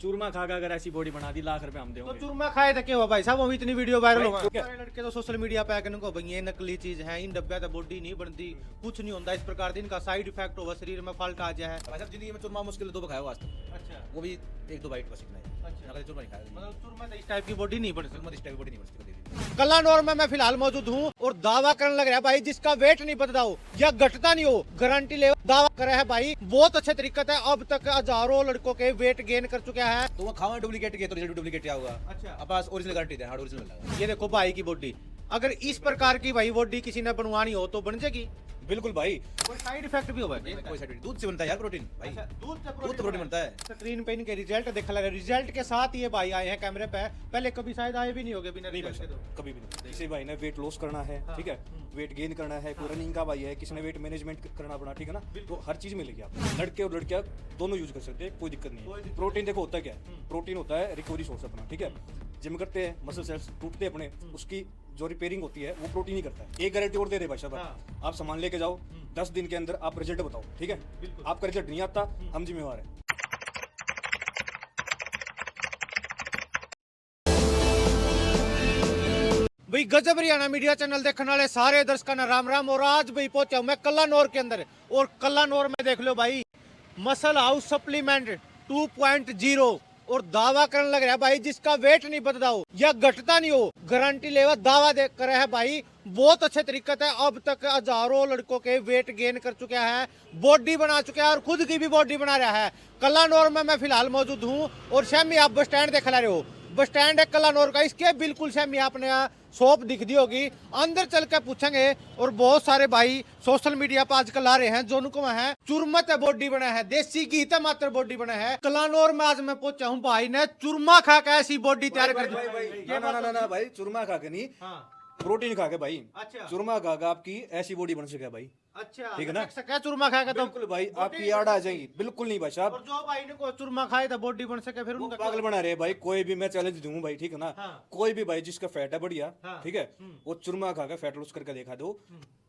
चूरमा खा के अगर ऐसी बॉडी बना दी, लाख रुपए हम तो देंगे। चूरमा खाए तो क्या हुआ भाई साहब, हम इतनी वीडियो वायरल भाई, होगा। तो क्या? सारे लड़के तो सोशल मीडिया पे आके इनको भाई ये नकली चीज है, इन डब्बे तो बॉडी नहीं बनती, कुछ नहीं होता इस प्रकार से, इनका साइड इफेक्ट होगा, शरीर में फल्ट आ जाए। भाई साहब जिंदगी में चूरमा मुश्किल 2 खाया हुआ आज तक, अच्छा वो भी 1-2 बाइट बस इतना ही। अच्छा। नकली चूरमा नहीं खाया मतलब चूरमा तो इस टाइप की बॉडी नहीं बन सकती। चूरमा इस टाइप की बॉडी नहीं बन सकती कभी भी। कलानौर में मैं फिलहाल मौजूद हूँ और दावा करने लग रहा है भाई, जिसका वेट नहीं बदला हो या घटता नहीं हो, गारंटी ले दावा कर रहा है भाई, बहुत अच्छे तरीके से अब तक हजारों लड़कों के वेट गेन कर चुका है। तो वो खावा डुप्लीकेट किया तो रिजल्ट डुप्लीकेट क्या होगा। अच्छा। अब पास ओरिजिनल गारंटी दे, हार्ड ओरिजिनल मिलेगा। ये देखो भाई की बॉडी, अगर इस प्रकार की भाई बॉडी किसी ने बनवानी हो तो बन जाएगी। बिल्कुल भाई, कोई साइड इफेक्ट भी होगा? कोई साइड दूध से बनता है यार प्रोटीन भाई। अच्छा, दूध से दूध से प्रोटीन बनता है। स्क्रीन पे इनके रिजल्ट दिखा लग रहा है, रिजल्ट के साथ ये भाई आए हैं कैमरे पे, पहले कभी शायद आए भी नहीं होगे बिना नहीं भाई रिजल्ट के साहब, तो। कभी भी नहीं। किसी भाई ने वेट लॉस करना है, हाँ। ठीक है, वेट गेन करना है, कोई रनिंग का भाई है, किसी ने वेट मैनेजमेंट करना पड़ा, ठीक है ना, तो हर चीज मिलेगी आपको। लड़के और लड़कियां दोनों यूज कर सकते हैं, कोई दिक्कत नहीं कोई है। दिक्कत प्रोटीन देखो होता क्या है, प्रोटीन होता है रिकवरी सोर्स अपना, ठीक है। जिम करते हैं, मसल सेल्स टूटते हैं अपने, उसकी जो रिपेयरिंग होती है वो प्रोटीन ही करता है। एक गारंटी और दे रहे भाई साहब, हाँ। आप सामान लेके जाओ, 10 दिन के अंदर आप रिजल्ट बताओ, ठीक है। बिल्कुल। आपका रिजल्ट नहीं आता, हम जिम्मेवार है। भाई गजब हरियाणा मीडिया चैनल देखने वाले सारे दर्शकों ना राम राम। और आज भाई पहुंचा हूं मैं कलानौर के अंदर, और कलानौर में देख लो भाई मसल हाउस सप्लीमेंट 2.0, और दावा करने लग रहा है भाई, जिसका वेट नहीं बदला हो या घटता नहीं हो, गारंटी लेवा दावा दे कर रहा है भाई, बहुत अच्छे तरीके से अब तक हजारों लड़कों के वेट गेन कर चुका है, बॉडी बना चुका है और खुद की भी बॉडी बना रहा है। कलानौर में मैं फिलहाल मौजूद हूँ और शमी आप बस स्टैंड देख रहे हो, बस स्टैंड है कलानौर का, इसके बिल्कुल शमी आपने शॉप दिख दी होगी, अंदर चल के पूछेंगे। और बहुत सारे भाई सोशल मीडिया पर आजकल आ रहे हैं जो उनको है चूरमा ते बॉडी बना है, देसी घी ते मात्र बॉडी बना है। कलानौर में आज मैं पहुंचा हूँ, भाई ने चूरमा खा के ऐसी बॉडी तैयार कर दी। ना भाई, चूरमा खा के नहीं, हाँ। प्रोटीन खा के भाई, अच्छा। चूरमा खा के आपकी ऐसी बॉडी बन सके भाई, अच्छा, ठीक है ना? क्या चूरमा खा के तो बिल्कुल भाई, आपकी याद आ जाएगी। बिल्कुल नहीं भाई साहब, और जो भाई ने को चूरमा खाए तो बॉडी बन सके, फिर वो उनका पागल बना रहे हैं भाई। कोई भी मैं चैलेंज दूं भाई, ठीक है ना, हाँ। कोई भी भाई जिसका फैट है बढ़िया, हाँ। ठीक है, वो चूरमा खा के फैट लॉस करके दिखा दो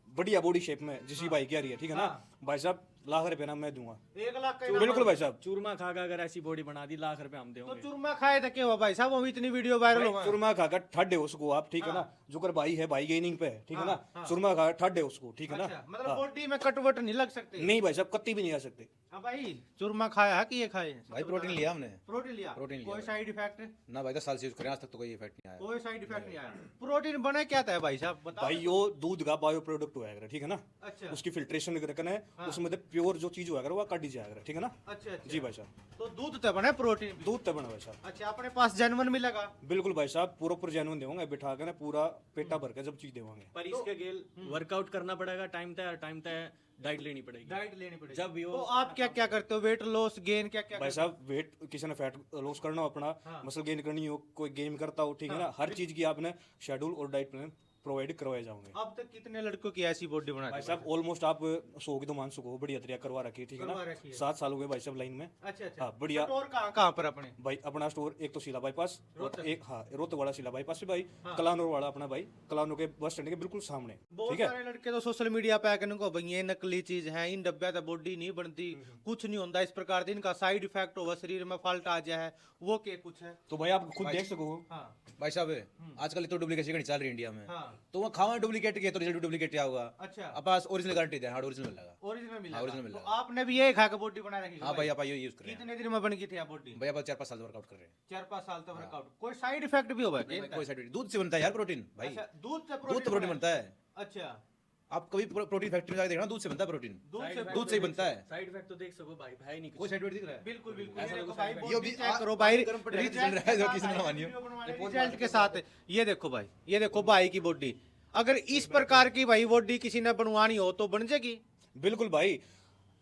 बढ़िया बॉडी शेप में, जिसकी भाई की आ रही है, ठीक है ना भाई साहब, लाख रुपए ना मैं दूंगा। 1 लाख का बिल्कुल भाई साहब, चूरमा खा के अगर ऐसी बॉडी बना दी, लाख रुपए हम तो देंगे। चूरमा खाए तो क्या हुआ भाई साहब, हम इतनी वीडियो वायरल होगा। चूरमा खा कर ठड्डे उसको आप, ठीक है ना, जो कर भाई है भाई गेनिंग पे है, ठीक है ना, चूरमा खा ठड्डे उसको, ठीक है ना। अच्छा, मतलब बॉडी में कटवट नहीं लग सकते। नहीं भाई साहब, कत्ती भी नहीं आ सकते। हाँ भाई, चूरमा खाया है कि ये खाए? भाई प्रोटीन लिया हमने। प्रोटीन लिया? प्रोटीन लिया कोई भाई। Side effect? ना भाई 10 साल से यूज करें, आज तक तो कोई इफेक्ट नहीं आया। कोई साइड इफेक्ट नहीं आया। प्रोटीन बने क्या था भाई साहब, बताओ। भाई यो दूध का बायो प्रोडक्ट होगा, ठीक है ना, अच्छा उसकी फिल्ट्रेशन करना है, उसमें प्योर जो चीज होगा वो काटी जाएगा, ठीक है ना। अच्छा अच्छा। जी भाई साहब, तो दूध तो बने प्रोटीन भी। दूध तो बना भाई साहब। अच्छा, अपने पास जेन्युइन मिलेगा? बिल्कुल भाई साहब, पूरा जेन्युइन देवांगे, बिठा के ना पूरा पेटा भर के जब चीज देवांगे। पर इसके गेल वर्कआउट करना पड़ेगा, टाइम तय डाइट लेनी पड़ेगी। डाइट लेनी पड़ेगी जब भी हो। तो आप क्या क्या करते हो, वेट लॉस गेन क्या क्या भाई साहब, वेट किसी ने फैट लॉस करना हो अपना, मसल गेन करनी हो, कोई गेम करता हो, ठीक है ना, हर चीज की आपने शेड्यूल और डाइट प्लान प्रोवाइड करवाए जाओगे। अब तक कितने लड़कों की ऐसी बॉडी बना दी? भाई साहब ऑलमोस्ट आप 100 की तो मान सको, बढ़िया तरीका करवा रखी है, ठीक है करवा ना। रखी है। 7 साल हो गए भाई साहब लाइन में। अच्छा अच्छा। हाँ बढ़िया। स्टोर कहाँ पर अपने? भाई अपना स्टोर एक तो शीला बाईपास और रोहतक। एक हाँ रोहतक वाला शीला बाईपास से भाई, कलानौर वाला अपना भाई, कलानौर के बस स्टैंड के बिल्कुल सामने, बहुत ठीक है। सारे लड़के तो सोशल मीडिया पे आके इनको भाई ये नकली चीज है, इन डब्बे तो बॉडी नहीं बनती, कुछ नहीं होता इस प्रकार से, इनका साइड इफेक्ट होगा, शरीर में फल्ट आ जाए, वो क्या कुछ है? तो भाई आप खुद देख सको। हाँ भाई साहब आजकल तो डुप्लीकेशन चल रही है इंडिया में, हाँ। तो वो खावा डुप्लीकेट किया तो रिजल्ट डुप्लीकेट क्या होगा। अच्छा, अब पास ओरिजिनल गारंटी दे, हार्ड ओरिजिनल मिलेगा। ओरिजिनल मिला? हाँ, original मिला। तो आपने भी ये खा के बॉडी बना रखी? हाँ भाई आप ये यूज कर रहे हैं। कितने दिन में बन गई थी आप बॉडी? भाई आप 4-5 साल से वर्कआउट कर रहे हैं। 4-5 साल तक वर्कआउट। कोई साइड इफेक्ट भी होगा? कोई साइड दूध से बनता है यार प्रोटीन भाई। अच्छा, दूध से दूध तो प्रोटीन बनता है। अच्छा, आप कभी प्रोटीन फैक्ट्री में जाकर देखना, दूध से बनता है प्रोटीन। दूध से ही बनता है। साइड इफेक्ट तो देख सको भाई, भाई नहीं कोई साइड दिख रहा है? बिल्कुल बिल्कुल। ऐसा ये देखो कुछ भाई, नहीं। body ये भी check करो भाई, गर्म पड़ रहा है, चल रहा है, किसी ने मानियो। रिजल्ट के साथ ये देखो भाई, ये देखो भाई की बॉडी, अगर इस प्रकार की भाई बॉडी किसी ने बनवानी हो तो बन जाएगी। बिल्कुल भाई,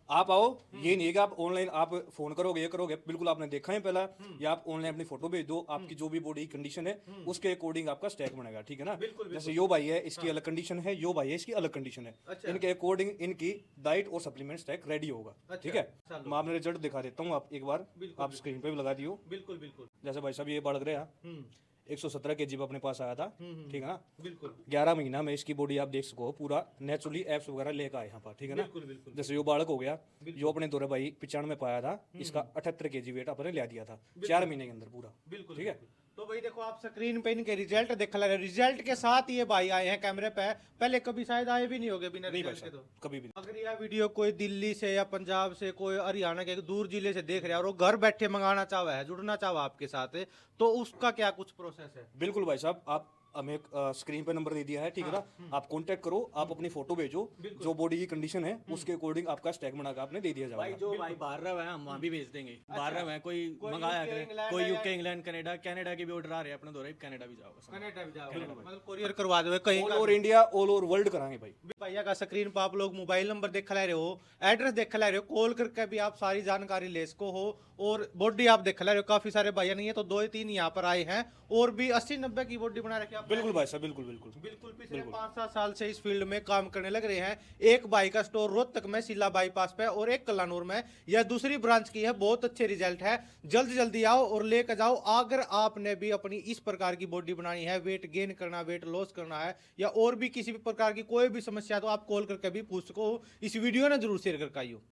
आप आओ, ये नहीं है कि आप ऑनलाइन आप फोन करोगे ये करोगे, बिल्कुल आपने देखा है पहला, या आप ऑनलाइन अपनी फोटो भेज दो, आपकी जो भी बॉडी कंडीशन है उसके अकॉर्डिंग आपका स्टैक बनेगा, ठीक है ना। जैसे यो भाई है, इसकी अलग कंडीशन है, यो भाई है, इसकी अलग कंडीशन है, इनके अकॉर्डिंग इनकी डाइट और सप्लीमेंट स्टैक रेडी होगा, ठीक है। मैं आपने रिजल्ट दिखा देता हूँ, आप एक बार आप स्क्रीन पे भी लगा दियो। बिल्कुल बिल्कुल। जैसे भाई साहब ये बढ़ रहे हैं, 117 kg पे अपने पास आया था, ठीक है ना। बिल्कुल 11 महीना में इसकी बॉडी आप देख सको पूरा नेचुरली एप्स वगैरह लेकर आए यहाँ पर, ठीक है ना। बिल्कुल जैसे यो बालक हो गया, जो अपने दौरे भाई 95 पाया था, इसका 78 kg वेट अपने ले दिया था 4 महीने के अंदर पूरा, बिल्कुल ठीक है। तो भाई देखो आप स्क्रीन पे इनके रिजल्ट देख रहे हैं, रिजल्ट के साथ ये भाई आए हैं कैमरे पे, पहले कभी शायद आए भी नहीं होगे बिना नहीं भाई रिजल्ट के। साहब, तो कभी भी नहीं। अगर यह वीडियो कोई दिल्ली से या पंजाब से, कोई हरियाणा के दूर जिले से देख रहा है और वो घर बैठे मंगाना चाहवा है, जुड़ना चाहवा आपके साथ, तो उसका क्या कुछ प्रोसेस है? बिल्कुल भाई साहब, आप हमें स्क्रीन पे नंबर दे दिया है, ठीक है ना। आप कांटेक्ट करो, आप अपनी फोटो भेजो, जो बॉडी की कंडीशन है उसके अकॉर्डिंग आपका स्टैक बनाकर आपने दे दिया भाई जाएगा। जो भाई बाहर रहा है हम वहाँ भी भेज देंगे। बाहर रहा है कोई मंगाया UK, करे, इंग्लैंड कोई या- यूके इंग्लैंड कनाडा, कनाडा के भी ऑर्डर आ रहे हैं अपने दौरे, कनाडा भी जाओ। कनेक्ट भी जाओ, मतलब कोरियर करवा दो कहीं ऑल का। Over India, all over world कराएंगे भाई। भैया का स्क्रीन पर आप लोग मोबाइल नंबर देख ले रहे हो, एड्रेस देख ले रहे हो, कॉल करके भी आप सारी जानकारी ले सको हो। और बॉडी आप देख ले रहे हो, काफी सारे भैया नहीं है तो 2-3 यहाँ पर आए हैं, और भी 80-90 की बॉडी बना रखी है आपने। बिल्कुल भाई साहब, बिल्कुल बिल्कुल। बिल्कुल पिछले 5-7 साल से इस फील्ड में काम करने लग रहे हैं। एक बाई का स्टोर रोहतक में सिला बाईपास पे और एक कलानूर में, यह दूसरी ब्रांच की है। बहुत अच्छे रिजल्ट है, जल्दी जल्दी आओ और लेकर जाओ। अगर आपने भी अपनी इस प्रकार की बॉडी बनानी है, वेट गेन करना, वेट लॉस करना है, या और भी किसी भी प्रकार की कोई भी समस्या, तो आप कॉल करके भी पूछ सको। इस वीडियो ने जरूर शेयर करके आइयो।